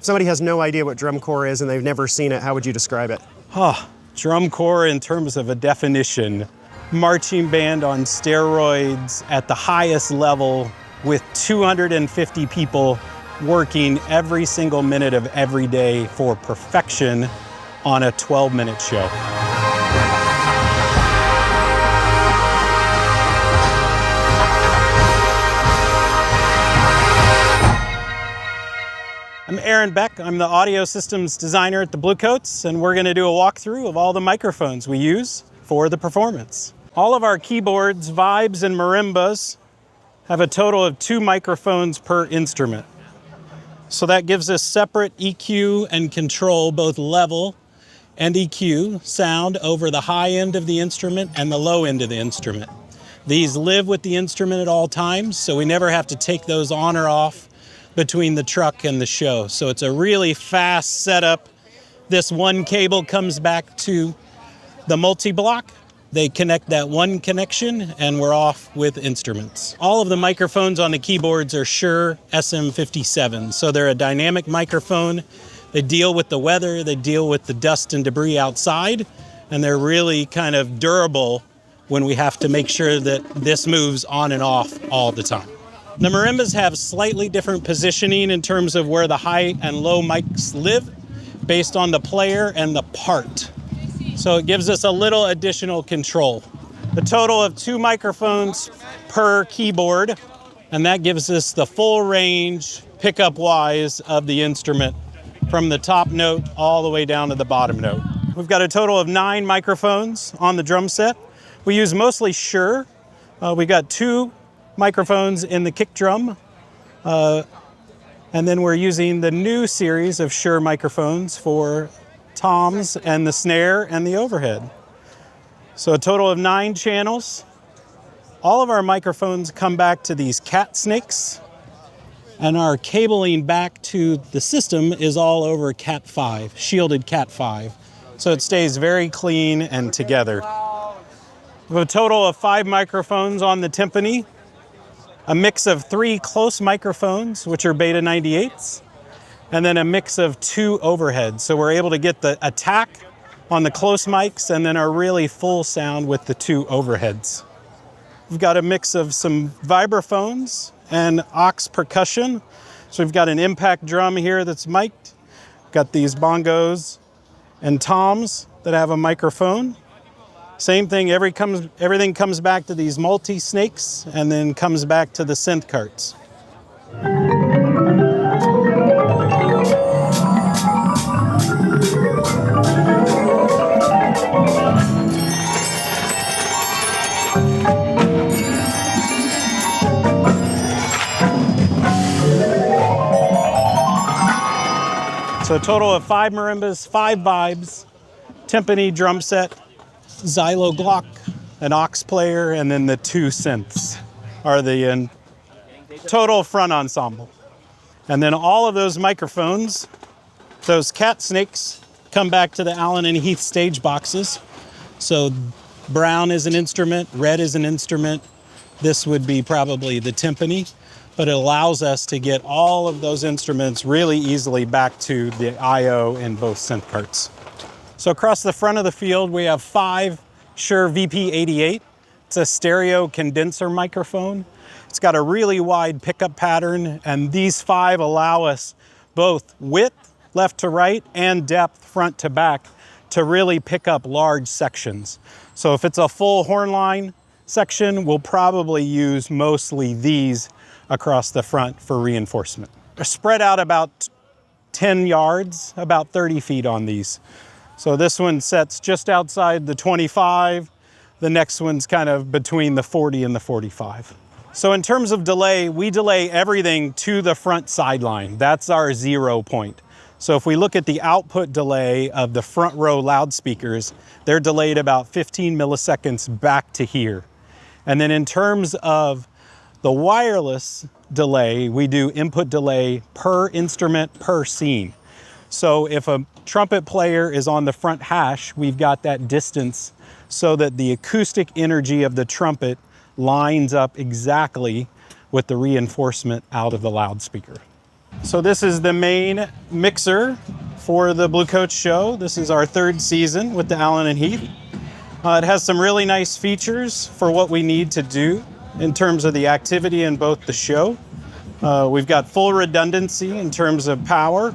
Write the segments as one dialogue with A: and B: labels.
A: If somebody has no idea what drum corps is and they've never seen it, how would you describe it?
B: Drum corps in terms of a definition, marching band on steroids at the highest level with 250 people working every single minute of every day for perfection on a 12-minute show. I'm Aaron Beck. I'm the audio systems designer at the Bluecoats, and we're going to do a walkthrough of all the microphones we use for the performance. All of our keyboards, vibes, and marimbas have a total of 2 microphones per instrument. So that gives us separate EQ and control, both level and EQ sound over the high end of the instrument and the low end of the instrument. These live with the instrument at all times, so we never have to take those on or off between the truck and the show. So it's a really fast setup. This one cable comes back to the multi-block. They connect that one connection and we're off with instruments. All of the microphones on the keyboards are Shure SM57. So they're a dynamic microphone. They deal with the weather, they deal with the dust and debris outside, and they're really kind of durable when we have to make sure that this moves on and off all the time. The marimbas have slightly different positioning in terms of where the high and low mics live based on the player and the part. So it gives us a little additional control. A total of 2 microphones per keyboard, and that gives us the full range pickup-wise of the instrument from the top note all the way down to the bottom note. We've got a total of 9 microphones on the drum set. We use mostly Shure. We got 2 microphones in the kick drum, and then we're using the new series of Shure microphones for toms and the snare and the overhead. So a total of 9 channels. All of our microphones come back to these cat snakes, and our cabling back to the system is all over Cat 5, shielded Cat 5. So it stays very clean and together. We have a total of 5 microphones on the timpani, a mix of 3 close microphones, which are Beta 98s, and then a mix of 2 overheads. So we're able to get the attack on the close mics and then our really full sound with the 2 overheads. We've got a mix of some vibraphones and aux percussion. So we've got an impact drum here that's mic'd. Got these bongos and toms that have a microphone. Same thing, everything comes back to these multi-snakes and then comes back to the synth carts. So a total of 5 marimbas, 5 vibes, timpani drum set, Xylo Glock, an aux player, and then the 2 synths are the total front ensemble. And then all of those microphones, those cat snakes, come back to the Allen and Heath stage boxes. So brown is an instrument, red is an instrument. This would be probably the timpani, but it allows us to get all of those instruments really easily back to the I/O in both synth carts. So across the front of the field, we have 5 Shure VP88. It's a stereo condenser microphone. It's got a really wide pickup pattern, and these 5 allow us both width, left to right, and depth, front to back, to really pick up large sections. So if it's a full horn line section, we'll probably use mostly these across the front for reinforcement. They're spread out about 10 yards, about 30 feet on these. So this one sets just outside the 25. The next one's kind of between the 40 and the 45. So in terms of delay, we delay everything to the front sideline. That's our 0 point. So if we look at the output delay of the front row loudspeakers, they're delayed about 15 milliseconds back to here. And then in terms of the wireless delay, we do input delay per instrument per scene. So if a trumpet player is on the front hash, we've got that distance so that the acoustic energy of the trumpet lines up exactly with the reinforcement out of the loudspeaker. So this is the main mixer for the Blue Coat Show. This is our 3rd season with the Allen and Heath. It has some really nice features for what we need to do in terms of the activity in both the show. We've got full redundancy in terms of power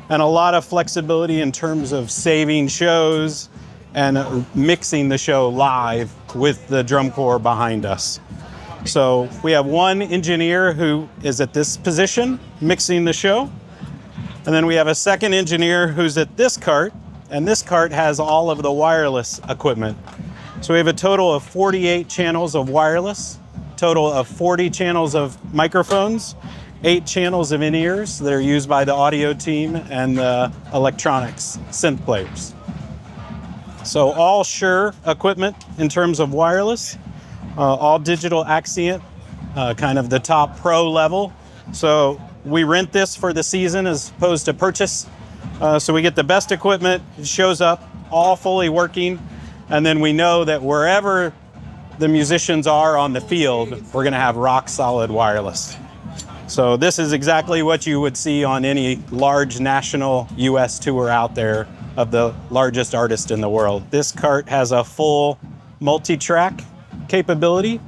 B: and a lot of flexibility in terms of saving shows and mixing the show live with the drum corps behind us. So we have one engineer who is at this position mixing the show. And then we have a second engineer who's at this cart, and this cart has all of the wireless equipment. So we have a total of 48 channels of wireless, total of 40 channels of microphones, 8 channels of in-ears that are used by the audio team and the electronics synth players. So all Shure equipment in terms of wireless, all digital Axient, kind of the top pro level. So we rent this for the season as opposed to purchase. So we get the best equipment, it shows up, all fully working, and then we know that wherever the musicians are on the field, we're gonna have rock solid wireless. So this is exactly what you would see on any large national US tour out there of the largest artist in the world. This cart has a full multi-track capability,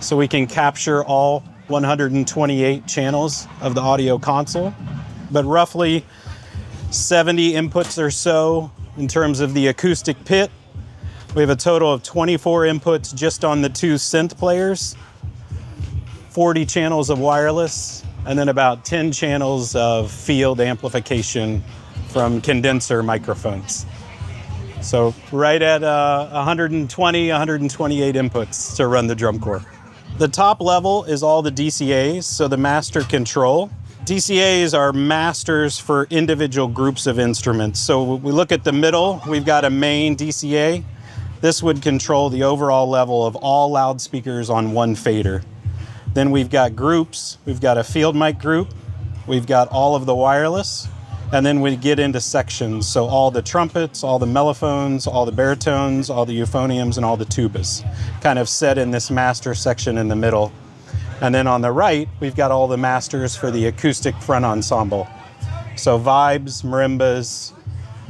B: so we can capture all 128 channels of the audio console, but roughly 70 inputs or so in terms of the acoustic pit. We have a total of 24 inputs just on the 2 synth players, 40 channels of wireless, and then about 10 channels of field amplification from condenser microphones. So right at 120, 128 inputs to run the drum corps. The top level is all the DCAs, so the master control. DCAs are masters for individual groups of instruments. So we look at the middle, we've got a main DCA. This would control the overall level of all loudspeakers on one fader. Then we've got groups. We've got a field mic group. We've got all of the wireless. And then we get into sections. So all the trumpets, all the mellophones, all the baritones, all the euphoniums, and all the tubas, kind of set in this master section in the middle. And then on the right, we've got all the masters for the acoustic front ensemble. So vibes, marimbas,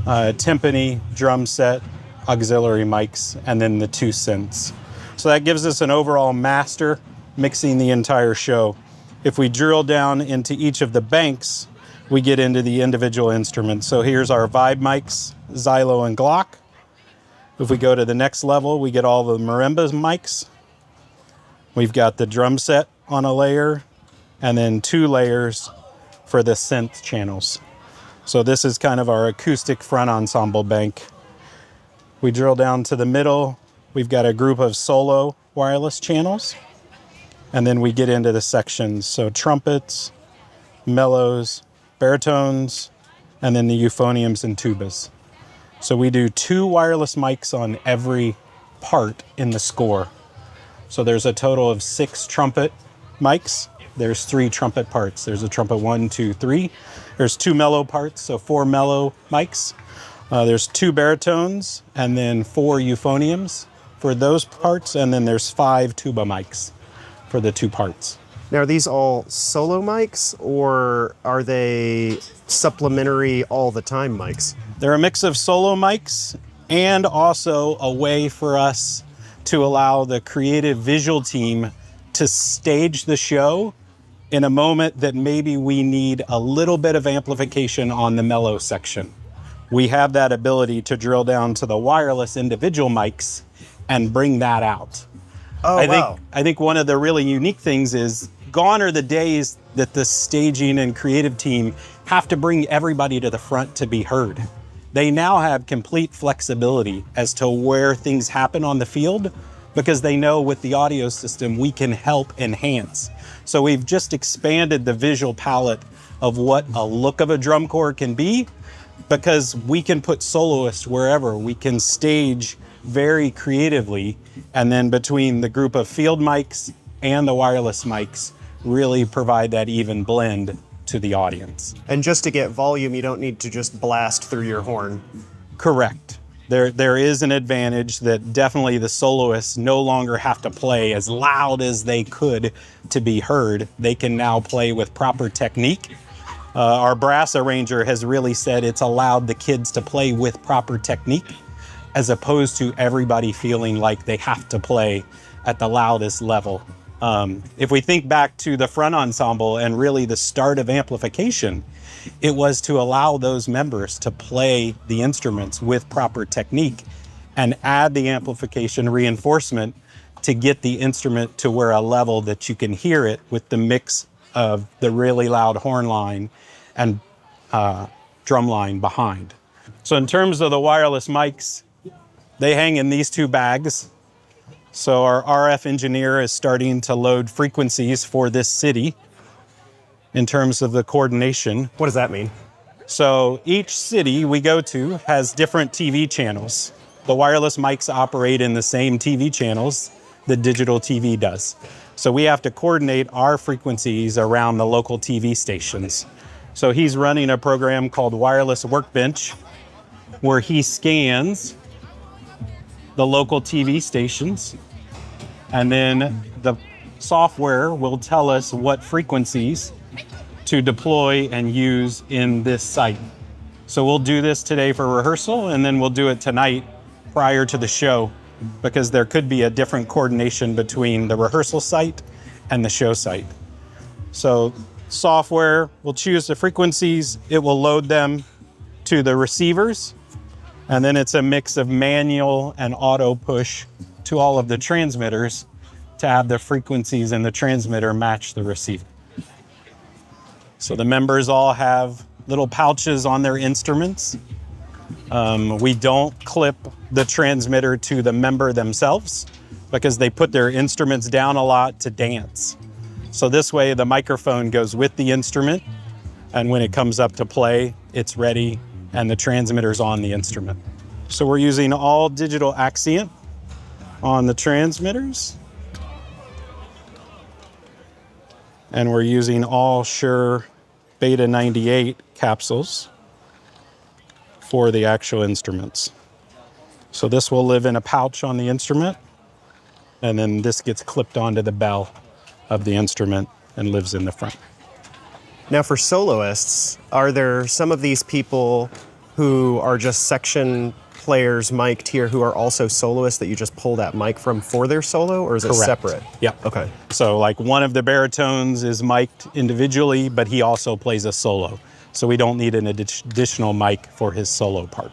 B: timpani, drum set, auxiliary mics, and then the 2 synths. So that gives us an overall master mixing the entire show. If we drill down into each of the banks, we get into the individual instruments. So here's our vibe mics, Xylo and Glock. If we go to the next level, we get all the marimba mics. We've got the drum set on a layer, and then 2 layers for the synth channels. So this is kind of our acoustic front ensemble bank. We drill down to the middle, we've got a group of solo wireless channels, and then we get into the sections. So trumpets, mellows, baritones, and then the euphoniums and tubas. So we do 2 wireless mics on every part in the score. So there's a total of 6 trumpet mics. There's 3 trumpet parts. There's a trumpet 1, 2, 3. There's 2 mellow parts, so 4 mellow mics. There's 2 baritones, and then 4 euphoniums for those parts, and then there's 5 tuba mics for the 2 parts.
A: Now, are these all solo mics, or are they supplementary all the time mics?
B: They're a mix of solo mics and also a way for us to allow the creative visual team to stage the show in a moment that maybe we need a little bit of amplification on the mellow section. We have that ability to drill down to the wireless individual mics and bring that out.
A: Oh, wow.
B: I think one of the really unique things is gone are the days that the staging and creative team have to bring everybody to the front to be heard. They now have complete flexibility as to where things happen on the field because they know with the audio system we can help enhance. So we've just expanded the visual palette of what a look of a drum corps can be because we can put soloists wherever. We can stage very creatively, and then between the group of field mics and the wireless mics really provide that even blend to the audience.
A: And just to get volume, you don't need to just blast through your horn.
B: Correct. There is an advantage that definitely the soloists no longer have to play as loud as they could to be heard. They can now play with proper technique Our brass arranger has really said it's allowed the kids to play with proper technique, as opposed to everybody feeling like they have to play at the loudest level. If we think back to the front ensemble and really the start of amplification, it was to allow those members to play the instruments with proper technique and add the amplification reinforcement to get the instrument to where a level that you can hear it with the mix of the really loud horn line and drum line behind. So in terms of the wireless mics, they hang in these two bags. So our RF engineer is starting to load frequencies for this city in terms of the coordination.
A: What does that mean?
B: So each city we go to has different TV channels. The wireless mics operate in the same TV channels that digital TV does. So we have to coordinate our frequencies around the local TV stations. So he's running a program called Wireless Workbench, where he scans the local TV stations, and then the software will tell us what frequencies to deploy and use in this site. So we'll do this today for rehearsal, and then we'll do it tonight prior to the show, because there could be a different coordination between the rehearsal site and the show site. So software will choose the frequencies, it will load them to the receivers, and then it's a mix of manual and auto push to all of the transmitters to have the frequencies in the transmitter match the receiver. So the members all have little pouches on their instruments. We don't clip the transmitter to the member themselves because they put their instruments down a lot to dance. So this way the microphone goes with the instrument, and when it comes up to play, it's ready and the transmitter's on the instrument. So we're using all digital Axient on the transmitters, and we're using all Shure Beta 98 capsules for the actual instruments. So this will live in a pouch on the instrument, and then this gets clipped onto the bell of the instrument and lives in the front.
A: Now for soloists, are there some of these people who are just section players mic'd here who are also soloists that you just pull that mic from for their solo, or is it
B: Correct.
A: separate?
B: Yeah.
A: Okay.
B: So like one of the baritones is mic'd individually, but he also plays a solo. So we don't need an additional mic for his solo part.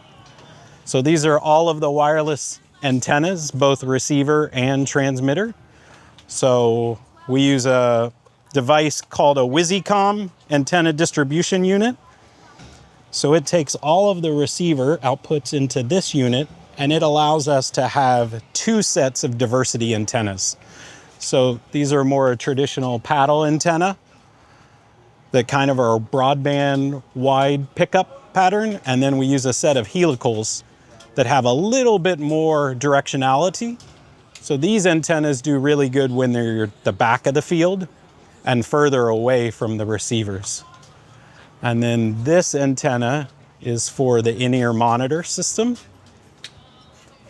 B: So these are all of the wireless antennas, both receiver and transmitter. So we use a device called a WYSICOM antenna distribution unit. So it takes all of the receiver outputs into this unit, and it allows us to have two sets of diversity antennas. So these are more a traditional paddle antenna that kind of are a broadband wide pickup pattern, and then we use a set of helicals that have a little bit more directionality. So these antennas do really good when they're at the back of the field and further away from the receivers. And then this antenna is for the in-ear monitor system.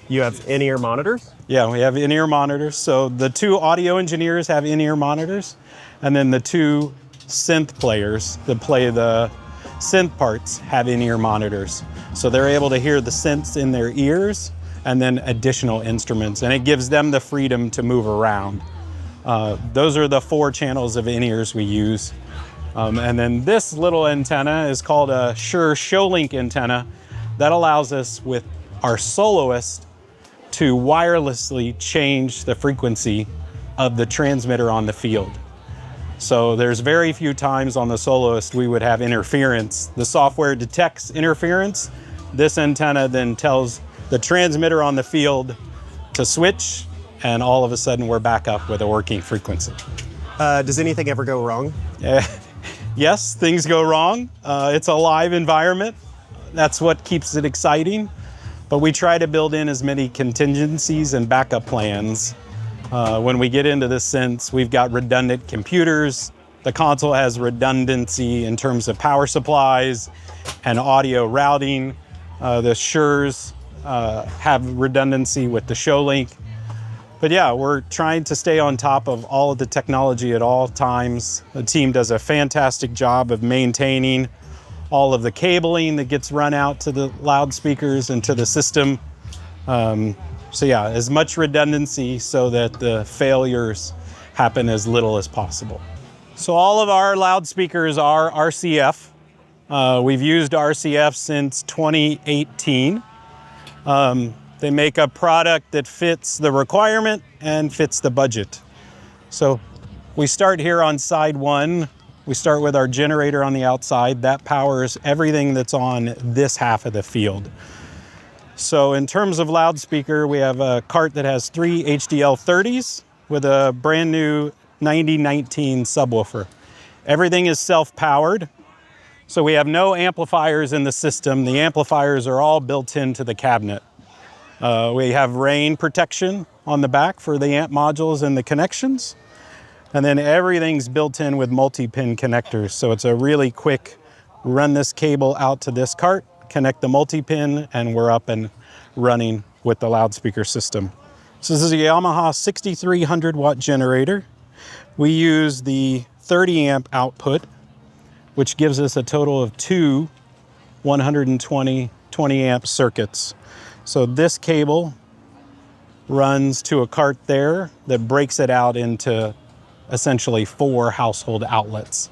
A: You have in-ear monitors?
B: Yeah, we have in-ear monitors. So the two audio engineers have in-ear monitors, and then the two synth players that play the synth parts have in-ear monitors. So they're able to hear the synths in their ears and then additional instruments, and it gives them the freedom to move around. Those are the 4 channels of in-ears we use. And then this little antenna is called a Shure ShowLink antenna that allows us with our soloist to wirelessly change the frequency of the transmitter on the field. So there's very few times on the soloist we would have interference. The software detects interference. This antenna then tells the transmitter on the field to switch, and all of a sudden we're back up with a working frequency.
A: Does anything ever go wrong?
B: Yes, things go wrong. It's a live environment. That's what keeps it exciting. But we try to build in as many contingencies and backup plans. When we get into this sense, we've got redundant computers. The console has redundancy in terms of power supplies and audio routing. The Shures have redundancy with the ShowLink. But yeah, we're trying to stay on top of all of the technology at all times. The team does a fantastic job of maintaining all of the cabling that gets run out to the loudspeakers and to the system. So yeah, as much redundancy so that the failures happen as little as possible. So all of our loudspeakers are RCF. We've used RCF since 2018. They make a product that fits the requirement and fits the budget. So we start here on side one. We start with our generator on the outside. That powers everything that's on this half of the field. So in terms of loudspeaker, we have a cart that has 3 HDL 30s with a brand new 9019 subwoofer. Everything is self-powered. So we have no amplifiers in the system. The amplifiers are all built into the cabinet. We have rain protection on the back for the amp modules and the connections. And then everything's built in with multi-pin connectors. So it's a really quick run this cable out to this cart, connect the multi-pin, and we're up and running with the loudspeaker system. So this is a Yamaha 6300 watt generator. We use the 30 amp output, which gives us a total of 2 120 20 amp circuits. So this cable runs to a cart there that breaks it out into essentially 4 household outlets.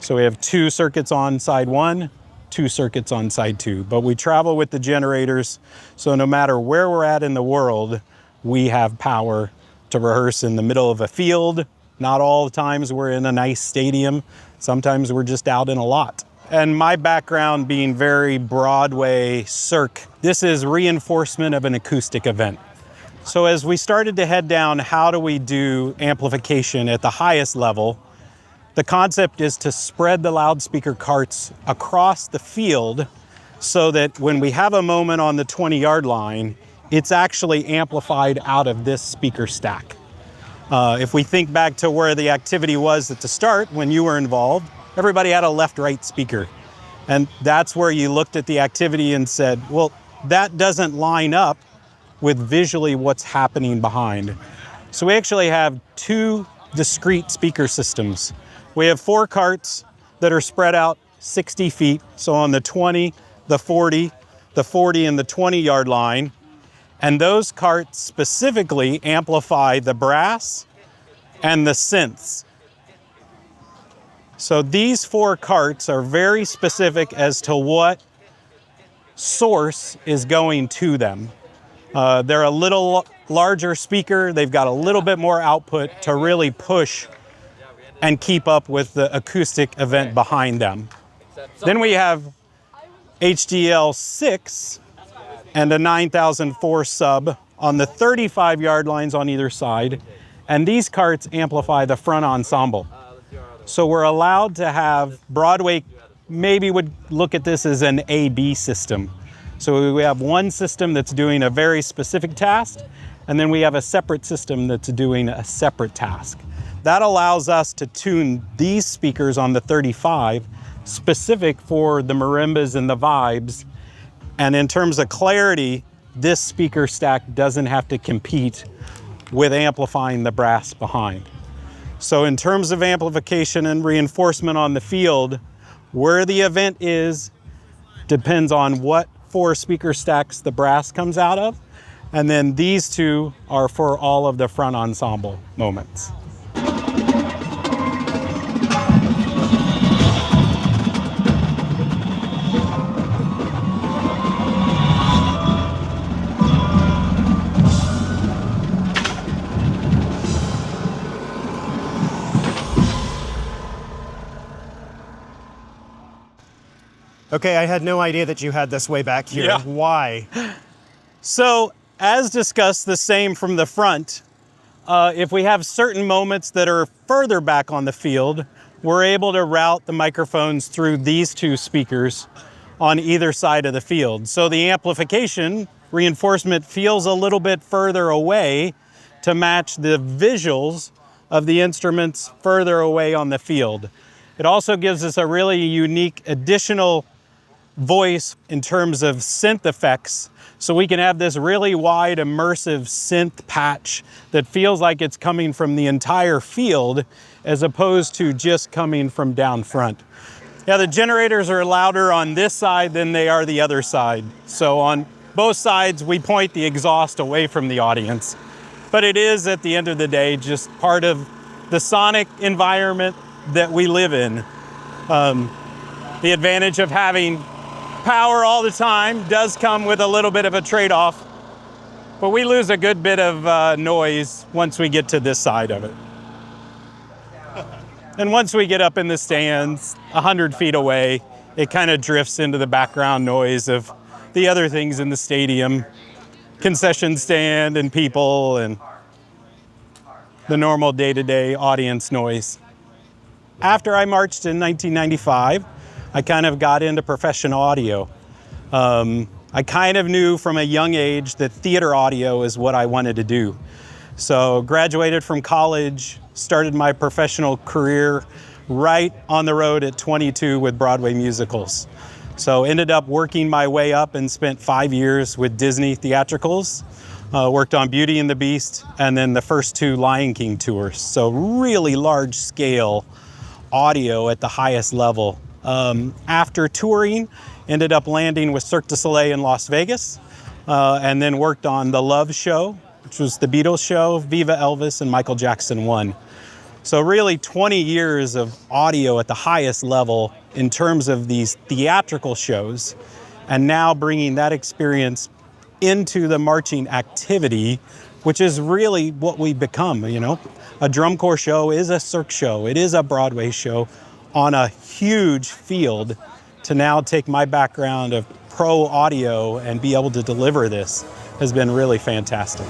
B: So we have 2 circuits on side 1, 2 circuits on side 2, but we travel with the generators. So no matter where we're at in the world, we have power to rehearse in the middle of a field. Not all the times we're in a nice stadium. Sometimes we're just out in a lot. And my background being very Broadway cirque, this is reinforcement of an acoustic event. So as we started to head down, how do we do amplification at the highest level? The concept is to spread the loudspeaker carts across the field so that when we have a moment on the 20-yard line, it's actually amplified out of this speaker stack. If we think back to where the activity was at the start, when you were involved, everybody had a left-right speaker. And that's where you looked at the activity and said, well, that doesn't line up with visually what's happening behind. So we actually have 2 discrete speaker systems. We have 4 carts that are spread out 60 feet. So on the 20, the 40, the 40 and the 20-yard line. And those carts specifically amplify the brass and the synths. So these 4 carts are very specific as to what source is going to them. They're a little larger speaker. They've got a little bit more output to really push and keep up with the acoustic event behind them. Then we have HDL6 and a 9004 sub on the 35-yard lines on either side. And these carts amplify the front ensemble. So we're allowed to have, Broadway maybe would look at this as an A-B system. So we have one system that's doing a very specific task, and then we have a separate system that's doing a separate task. That allows us to tune these speakers on the 35 specific for the marimbas and the vibes. And in terms of clarity, this speaker stack doesn't have to compete with amplifying the brass behind. So in terms of amplification and reinforcement on the field, where the event is depends on what 4 speaker stacks the brass comes out of. And then these 2 are for all of the front ensemble moments.
A: Okay, I had no idea that you had this way back here.
B: Yeah.
A: Why?
B: So, as discussed, the same from the front. If we have certain moments that are further back on the field, we're able to route the microphones through these 2 speakers on either side of the field. So the amplification reinforcement feels a little bit further away to match the visuals of the instruments further away on the field. It also gives us a really unique additional voice in terms of synth effects. So we can have this really wide immersive synth patch that feels like it's coming from the entire field as opposed to just coming from down front. Yeah, the generators are louder on this side than they are the other side. So on both sides, we point the exhaust away from the audience. But it is, at the end of the day, just part of the sonic environment that we live in. The advantage of having power all the time does come with a little bit of a trade-off, but we lose a good bit of noise once we get to this side of it. And once we get up in the stands, 100 feet away, it kind of drifts into the background noise of the other things in the stadium, concession stand and people and the normal day-to-day audience noise. After I marched in 1995, I kind of got into professional audio. I kind of knew from a young age that theater audio is what I wanted to do. So graduated from college, started my professional career right on the road at 22 with Broadway musicals. So ended up working my way up and spent 5 years with Disney theatricals. Worked on Beauty and the Beast and then the first 2 Lion King tours. So really large scale audio at the highest level. After touring, ended up landing with Cirque du Soleil in Las Vegas, and then worked on The Love Show, which was the Beatles show, Viva Elvis, and Michael Jackson 1. So really 20 years of audio at the highest level in terms of these theatrical shows, and now bringing that experience into the marching activity, which is really what we've become, you know? A drum corps show is a Cirque show, it is a Broadway show on a huge field. To now take my background of pro audio and be able to deliver this has been really fantastic.